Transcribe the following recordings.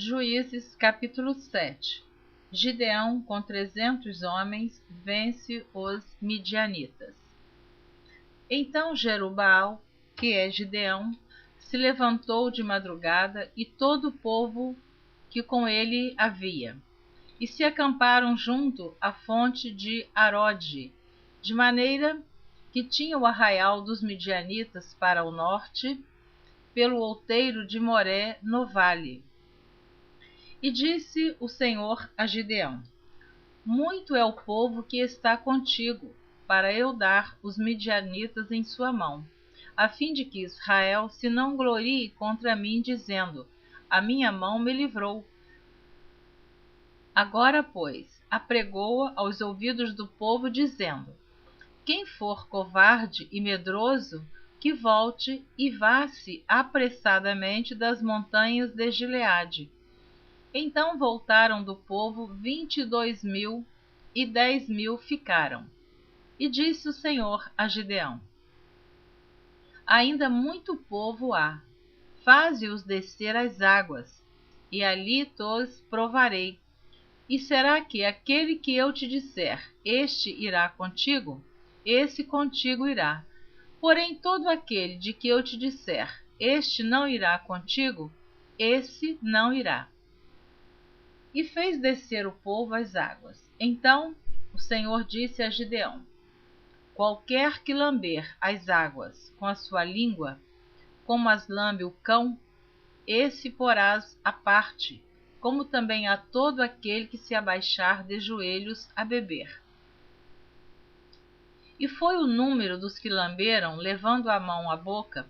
Juízes capítulo 7. Gideão, com 300 homens, vence os midianitas. Então Jerubbaal, que é Gideão, se levantou de madrugada, e todo o povo que com ele havia, e se acamparam junto à fonte de Arode, de maneira que tinha o arraial dos midianitas para o norte, pelo outeiro de Moré, no vale. E disse o Senhor a Gideão: muito é o povo que está contigo, para eu dar os midianitas em sua mão, a fim de que Israel se não glorie contra mim, dizendo: a minha mão me livrou. Agora, pois, apregoa aos ouvidos do povo, dizendo: quem for covarde e medroso, que volte e vá-se apressadamente das montanhas de Gileade. Então voltaram do povo 22.000, e 10.000 ficaram. E disse o Senhor a Gideão: ainda muito povo há, faze-os descer às águas, e ali tos provarei. E será que aquele que eu te disser, este irá contigo, esse contigo irá. Porém todo aquele de que eu te disser, este não irá contigo, esse não irá. E fez descer o povo às águas. Então o Senhor disse a Gideão: qualquer que lamber as águas com a sua língua, como as lambe o cão, esse porás à parte, como também a todo aquele que se abaixar de joelhos a beber. E foi o número dos que lamberam, levando a mão à boca,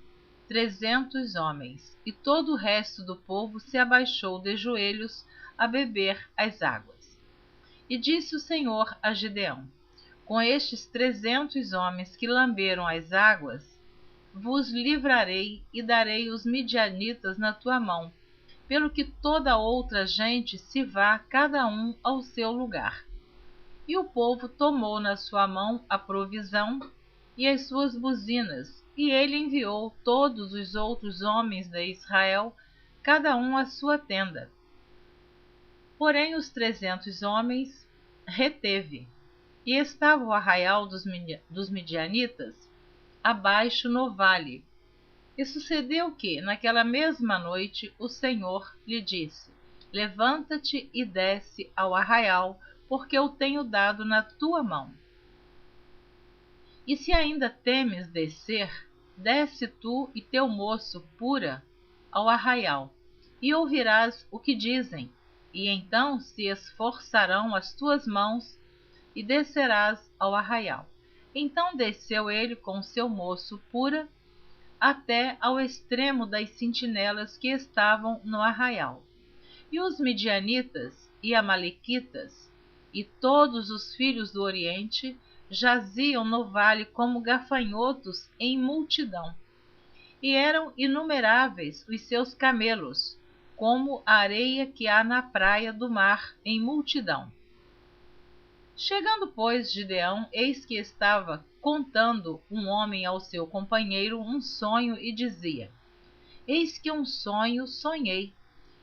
300 homens, e todo o resto do povo se abaixou de joelhos a beber as águas. E disse o Senhor a Gideão: com estes 300 homens que lamberam as águas, vos livrarei e darei os midianitas na tua mão, pelo que toda outra gente se vá cada um ao seu lugar. E o povo tomou na sua mão a provisão e as suas buzinas, e ele enviou todos os outros homens de Israel, cada um à sua tenda. Porém os 300 homens reteve, e estava o arraial dos midianitas abaixo no vale. E sucedeu que, naquela mesma noite, o Senhor lhe disse: levanta-te e desce ao arraial, porque eu tenho dado na tua mão. E se ainda temes descer, desce tu e teu moço Pura ao arraial, e ouvirás o que dizem, e então se esforçarão as tuas mãos, e descerás ao arraial. Então desceu ele com seu moço Pura até ao extremo das sentinelas que estavam no arraial. E os midianitas e amalequitas e todos os filhos do Oriente jaziam no vale como gafanhotos em multidão, e eram inumeráveis os seus camelos, como a areia que há na praia do mar em multidão. Chegando, pois, Gideão, eis que estava contando um homem ao seu companheiro um sonho, e dizia: eis que um sonho sonhei.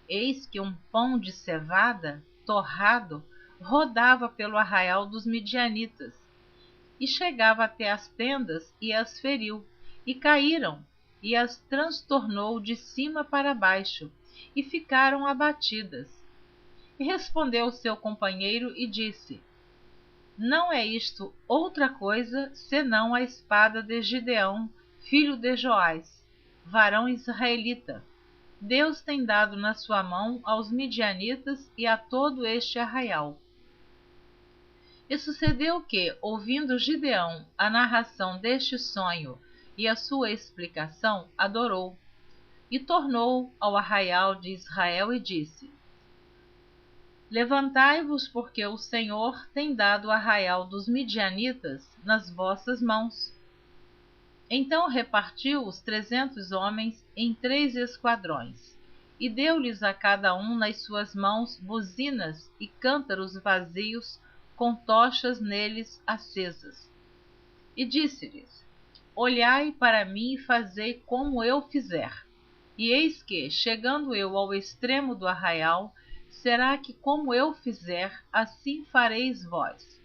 Eis que um pão de cevada torrado rodava pelo arraial dos midianitas, e chegava até as tendas e as feriu, e caíram, e as transtornou de cima para baixo, e ficaram abatidas. E respondeu seu companheiro e disse: não é isto outra coisa, senão a espada de Gideão, filho de Joás, varão israelita. Deus tem dado na sua mão aos midianitas e a todo este arraial. E sucedeu que, ouvindo Gideão a narração deste sonho e a sua explicação, adorou, e tornou ao arraial de Israel e disse: levantai-vos, porque o Senhor tem dado o arraial dos midianitas nas vossas mãos. Então repartiu os 300 homens em 3 esquadrões, e deu-lhes a cada um nas suas mãos buzinas e cântaros vazios, com tochas neles acesas. E disse-lhes: olhai para mim e fazei como eu fizer. E eis que, chegando eu ao extremo do arraial, será que como eu fizer, assim fareis vós.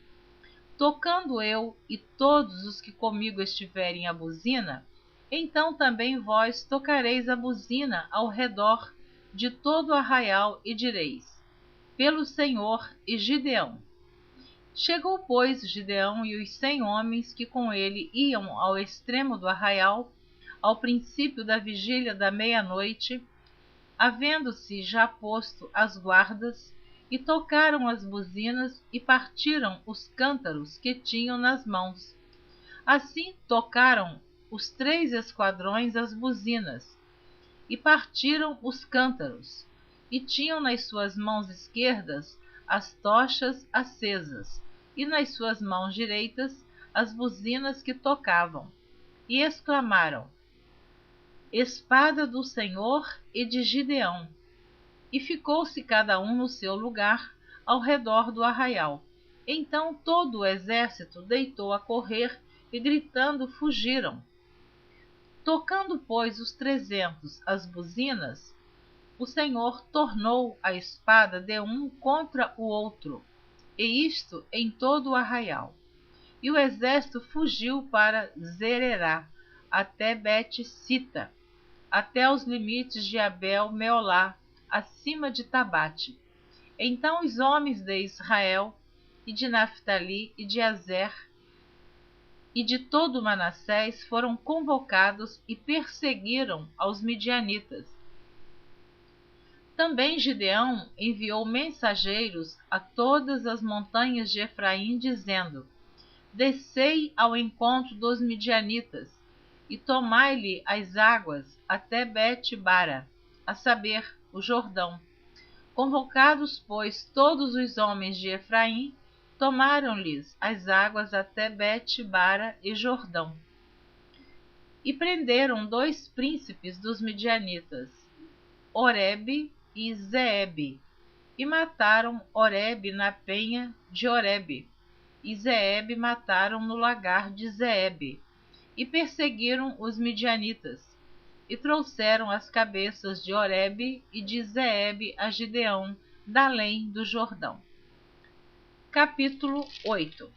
Tocando eu e todos os que comigo estiverem a buzina, então também vós tocareis a buzina ao redor de todo o arraial e direis: pelo Senhor e Gideão. Chegou, pois, Gideão e os 100 homens que com ele iam ao extremo do arraial, ao princípio da vigília da meia-noite, havendo-se já posto as guardas, e tocaram as buzinas e partiram os cântaros que tinham nas mãos. Assim tocaram os 3 esquadrões as buzinas, e partiram os cântaros, e tinham nas suas mãos esquerdas as tochas acesas, e nas suas mãos direitas as buzinas que tocavam, e exclamaram: Espada do Senhor e de Gideão. E ficou-se cada um no seu lugar, ao redor do arraial. Então todo o exército deitou a correr, e gritando fugiram. Tocando, pois, os 300 as buzinas, o Senhor tornou a espada de um contra o outro, e isto em todo o arraial. E o exército fugiu para Zererá, até Bet-Sita, até os limites de Abel-Meolá, acima de Tabate. Então os homens de Israel, e de Naphtali, e de Azer, e de todo Manassés foram convocados e perseguiram aos midianitas. Também Gideão enviou mensageiros a todas as montanhas de Efraim, dizendo: Descei ao encontro dos midianitas, e tomai-lhe as águas até Bet-Bara, a saber, o Jordão. Convocados, pois, todos os homens de Efraim, tomaram-lhes as águas até Bet-Bara e Jordão. E prenderam 2 príncipes dos midianitas, Oreb e Zeebe, e mataram Oreb na penha de Oreb, e Zeebe mataram no lagar de Zeebe, e perseguiram os midianitas, e trouxeram as cabeças de Oreb e de Zeebe a Gideão, da além do Jordão. Capítulo 8.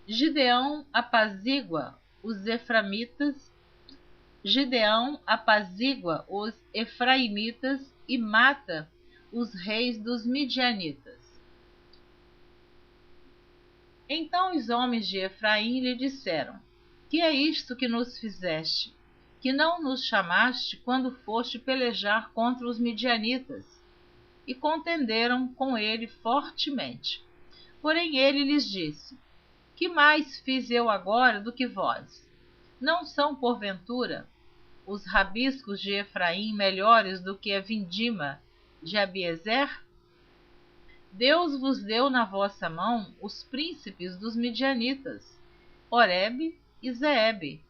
Gideão apazigua os efraimitas. Gideão apazigua os efraimitas e mata os reis dos midianitas. Então os homens de Efraim lhe disseram: Que é isto que nos fizeste? Que não nos chamaste quando foste pelejar contra os midianitas? E contenderam com ele fortemente. Porém ele lhes disse: Que mais fiz eu agora do que vós? Não são, porventura, os rabiscos de Efraim melhores do que a vindima de Abiezer? Deus vos deu na vossa mão os príncipes dos midianitas, Oreb e Zeebe.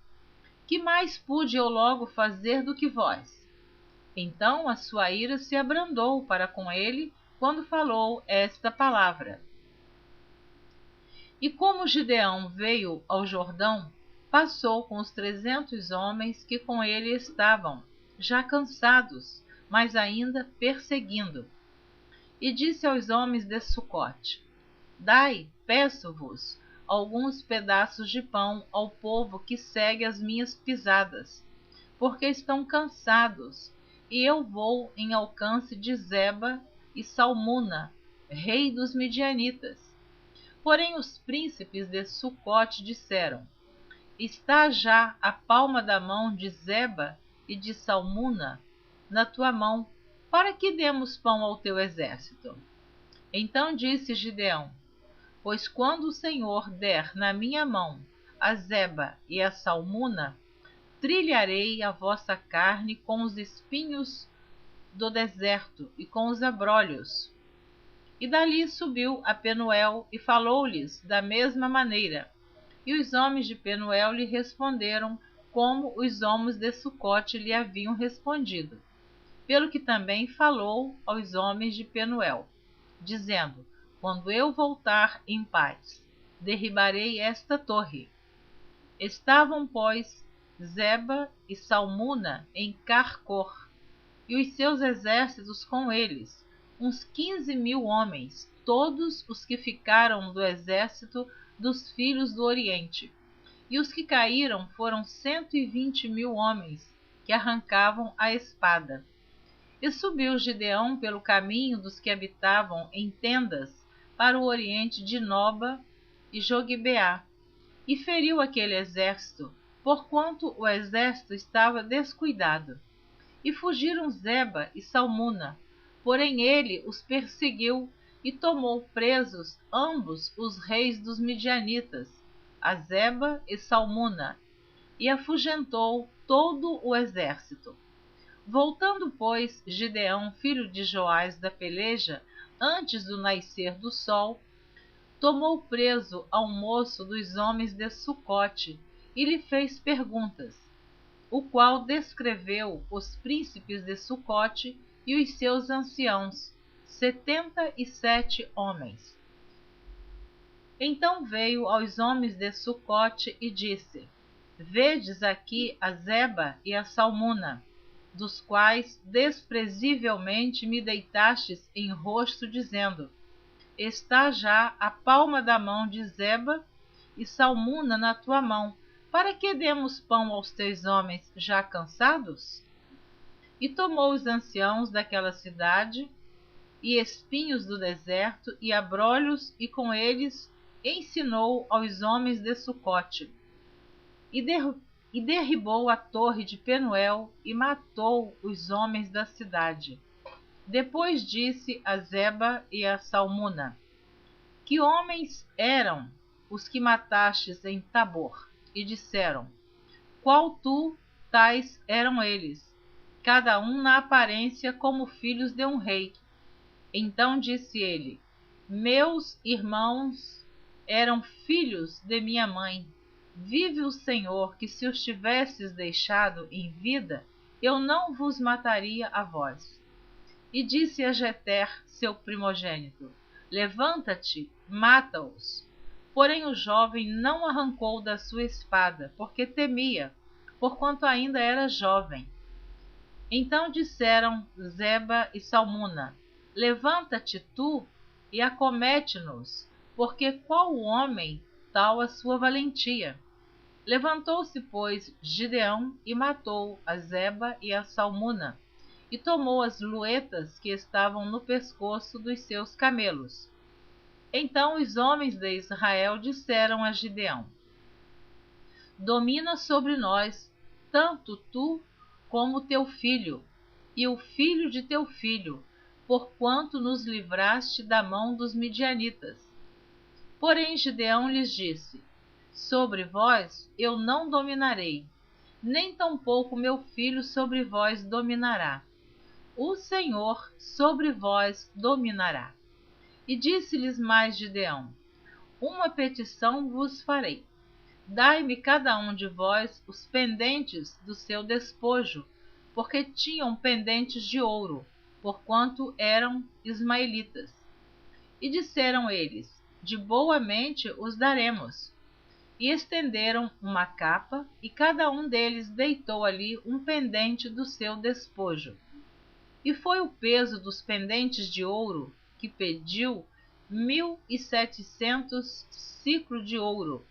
Que mais pude eu logo fazer do que vós? Então a sua ira se abrandou para com ele quando falou esta palavra. E como Gideão veio ao Jordão, passou com os 300 homens que com ele estavam, já cansados, mas ainda perseguindo. E disse aos homens de Sucote: Dai, peço-vos, alguns pedaços de pão ao povo que segue as minhas pisadas, porque estão cansados, e eu vou em alcance de Zeba e Salmuna, rei dos midianitas. Porém os príncipes de Sucote disseram: Está já a palma da mão de Zeba e de Salmuna na tua mão, para que demos pão ao teu exército. Então disse Gideão: Pois quando o Senhor der na minha mão a Zeba e a Salmuna, trilharei a vossa carne com os espinhos do deserto e com os abrolhos. E dali subiu a Penuel e falou-lhes da mesma maneira. E os homens de Penuel lhe responderam como os homens de Sucote lhe haviam respondido. Pelo que também falou aos homens de Penuel, dizendo: Quando eu voltar em paz, derribarei esta torre. Estavam, pois, Zeba e Salmuna em Carcor, e os seus exércitos com eles, uns 15.000 homens, todos os que ficaram do exército dos filhos do Oriente. E os que caíram foram 120.000 homens, que arrancavam a espada. E subiu Gideão pelo caminho dos que habitavam em tendas para o oriente de Noba e Jogibeá, e feriu aquele exército, porquanto o exército estava descuidado. E fugiram Zeba e Salmuna, porém ele os perseguiu e tomou presos ambos os reis dos midianitas, a Zeba e Salmuna, e afugentou todo o exército. Voltando, pois, Gideão, filho de Joás, da peleja, antes do nascer do sol, tomou preso ao moço dos homens de Sucote e lhe fez perguntas, o qual descreveu os príncipes de Sucote e os seus anciãos, 77 homens. Então veio aos homens de Sucote e disse: Vedes aqui a Zeba e a Salmuna, dos quais desprezivelmente me deitastes em rosto, dizendo: Está já a palma da mão de Zeba e Salmuna na tua mão, para que demos pão aos teus homens já cansados? E tomou os anciãos daquela cidade, e espinhos do deserto, e abrolhos, e com eles ensinou aos homens de Sucote. E derribou a torre de Penuel, e matou os homens da cidade. Depois disse a Zeba e a Salmuna: Que homens eram os que matastes em Tabor? E disseram: Qual tu, tais eram eles, cada um na aparência como filhos de um rei. Então disse ele: Meus irmãos eram filhos de minha mãe. Vive o Senhor, que se os tivesses deixado em vida, eu não vos mataria a vós. E disse a Jeter, seu primogênito: Levanta-te, mata-os. Porém o jovem não arrancou da sua espada, porque temia, porquanto ainda era jovem. Então disseram Zeba e Salmuna: Levanta-te tu e acomete-nos, porque qual homem tal a sua valentia? Levantou-se, pois, Gideão e matou a Zeba e a Salmuna, e tomou as luetas que estavam no pescoço dos seus camelos. Então os homens de Israel disseram a Gideão: Domina sobre nós, tanto tu como teu filho, e o filho de teu filho, porquanto nos livraste da mão dos midianitas. Porém Gideão lhes disse: Sobre vós eu não dominarei, nem tampouco meu filho sobre vós dominará. O Senhor sobre vós dominará. E disse-lhes mais Gideão: Uma petição vos farei. Dai-me cada um de vós os pendentes do seu despojo, porque tinham pendentes de ouro, porquanto eram ismaelitas. E disseram eles: De boa mente os daremos. E estenderam uma capa, e cada um deles deitou ali um pendente do seu despojo. E foi o peso dos pendentes de ouro que pediu 1.700 siclos de ouro,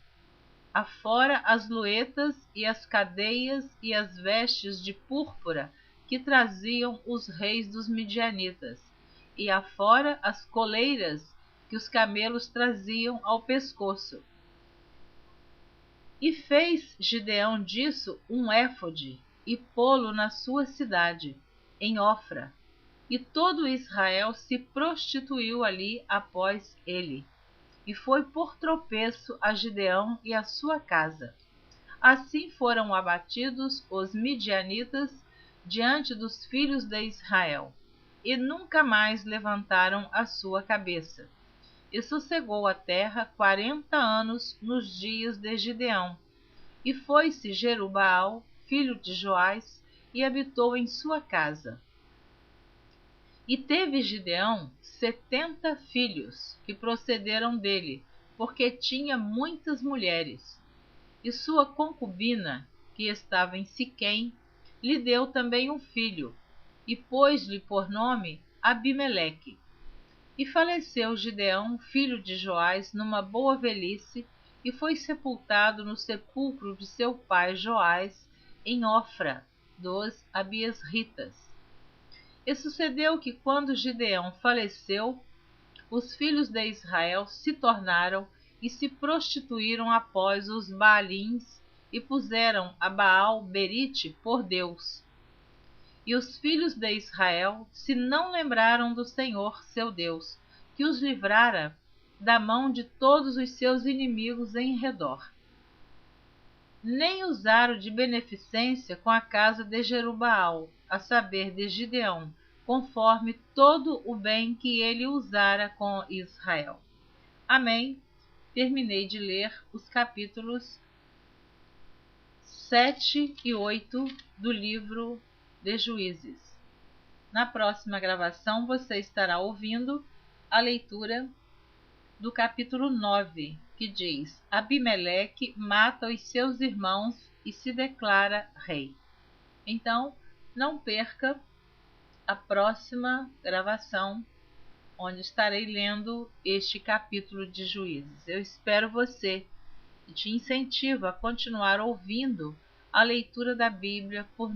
afora as luetas e as cadeias e as vestes de púrpura que traziam os reis dos midianitas, e afora as coleiras que os camelos traziam ao pescoço. E fez Gideão disso um éfode, e pô-lo na sua cidade, em Ofra, e todo Israel se prostituiu ali após ele, e foi por tropeço a Gideão e a sua casa. Assim foram abatidos os midianitas diante dos filhos de Israel, e nunca mais levantaram a sua cabeça. E sossegou a terra 40 anos nos dias de Gideão. E foi-se Jerubaal, filho de Joás, e habitou em sua casa. E teve Gideão 70 filhos, que procederam dele, porque tinha muitas mulheres. E sua concubina que estava em Siquém, lhe deu também um filho, e pôs-lhe por nome Abimeleque. E faleceu Gideão, filho de Joás, numa boa velhice, e foi sepultado no sepulcro de seu pai Joás, em Ofra dos Abiesritas. E sucedeu que, quando Gideão faleceu, os filhos de Israel se tornaram e se prostituíram após os Baalins e puseram a Baal-Berite por Deus. E os filhos de Israel se não lembraram do Senhor, seu Deus, que os livrara da mão de todos os seus inimigos em redor. Nem usaram de beneficência com a casa de Jerubaal, a saber, de Gideão, conforme todo o bem que ele usara com Israel. Amém. Terminei de ler os capítulos 7 e 8 do livro de Juízes. Na próxima gravação você estará ouvindo a leitura do capítulo 9, que diz: Abimeleque mata os seus irmãos e se declara rei. Então, não perca a próxima gravação, onde estarei lendo este capítulo de Juízes. Eu espero você e te incentivo a continuar ouvindo a leitura da Bíblia por